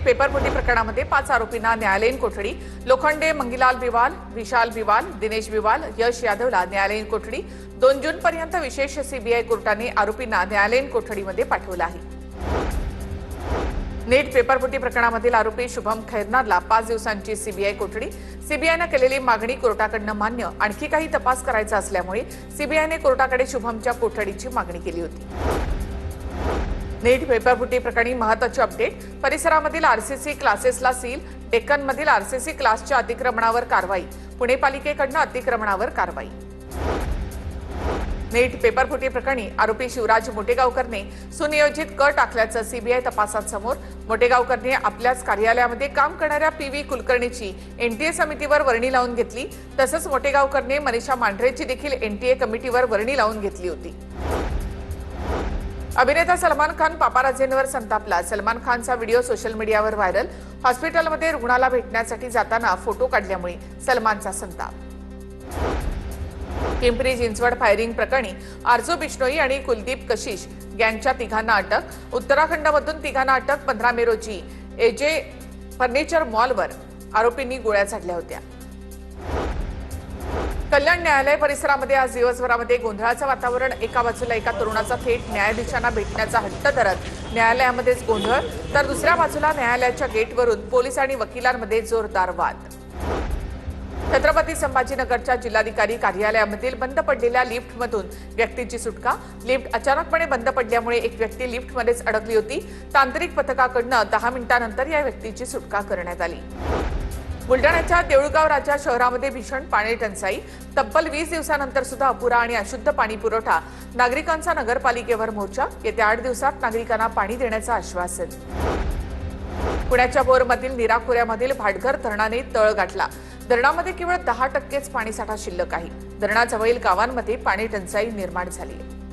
पेपरफुटी प्रकरणामध्ये 5 आरोपींना न्यायालयीन कोठडी। लोखंडे, मंगीलाल बिवाल, विशाल बिवाल, दिनेश बिवाल, यश यादवला न्यायालयीन कोठडी। 2 जूनपर्यंत विशेष सीबीआय कोर्टाने आरोपींना न्यायालयीन कोठडीमध्ये पाठवलं आहे। नीट पेपरफुटी प्रकरणामधील आरोपी शुभम खैरनारला 5 दिवसांची सीबीआय कोठडी। सीबीआयने केलेली मागणी कोर्टाकडून मान्य, आणखी काही तपास करायचा असल्यामुळे सीबीआयने कोर्टाकडे शुभमच्या कोठडीची मागणी केली होती। नीट पेपरफुटी प्रकरणी महत्त्वाचे अपडेट। परिसरामधील आरसीसी क्लासेसला सील। डेक्कनमधील आरसीसी क्लासच्या अतिक्रमणावर कारवाई। पुणे पालिकेकडून अतिक्रमणावर कारवाई। नीट पेपरफुटी प्रकरणी आरोपी शिवराज मोटेगावकरने सुनियोजित कट टाकल्याचं सीबीआय तपासात समोर। मोटेगावकरने आपल्याच कार्यालयामध्ये काम करणाऱ्या पीव्ही कुलकर्णीची एनटीए समितीवर वर्णी लावून घेतली। तसंच मोटेगावकरने मनीषा मांढरेची देखील एनटीए कमिटीवर वर्णी लावून घेतली होती। अभिनेता सलमान खान पापाराझींवर संतापला। सलमान खानचा व्हिडिओ सोशल मीडियावर व्हायरल। हॉस्पिटलमध्ये रुग्णाला भेटण्यासाठी जाताना फोटो काढल्यामुळे सलमानचा संताप। पिंपरी चिंचवड फायरिंग प्रकरणी आरजू बिश्नोई आणि कुलदीप कशिश गँगच्या 3घांना अटक। उत्तराखंडमधून 3घांना अटक। 15 मे रोजी एजे फर्निचर मॉलवर आरोपींनी गोळ्या झाडल्या होत्या। कल्याण न्यायालय परिसरामध्ये आज दिवसभरामध्ये गोंधळाचं वातावरण। एका बाजूला एका तरुणाचा थेट न्यायाधीशांना भेटण्याचा हट्ट धरत न्यायालयामध्येच गोंधळ, तर दुसऱ्या बाजूला न्यायालयाच्या गेटवरून पोलीस आणि वकिलांमध्ये जोरदार वाद। छत्रपती संभाजीनगरच्या जिल्हाधिकारी कार्यालयामधील बंद पडलेल्या लिफ्टमधून व्यक्तीची सुटका। लिफ्ट अचानकपणे बंद पडल्यामुळे एक व्यक्ती लिफ्टमध्येच अडकली होती। तांत्रिक पथकाकडून 10 मिनिटांनंतर या व्यक्तीची सुटका करण्यात आली। बुलढाण्याच्या देऊळगाव राजा शहरामध्ये भीषण पाणी टंचाई। तब्बल 20 दिवसांनंतर सुद्धा अपुरा आणि अशुद्ध पाणी पुरवठा। नागरिकांचा नगरपालिकेवर मोर्चा। येत्या 8 दिवसात नागरिकांना पाणी देण्याचं आश्वासन। पुण्याच्या भोरमधील नीरा खोऱ्यामधील भाटघर धरणाने तळ गाठला। धरणामध्ये केवळ 10% पाणीसाठा शिल्लक आहे। धरणाजवळील गावांमध्ये पाणी टंचाई निर्माण झाली आहे।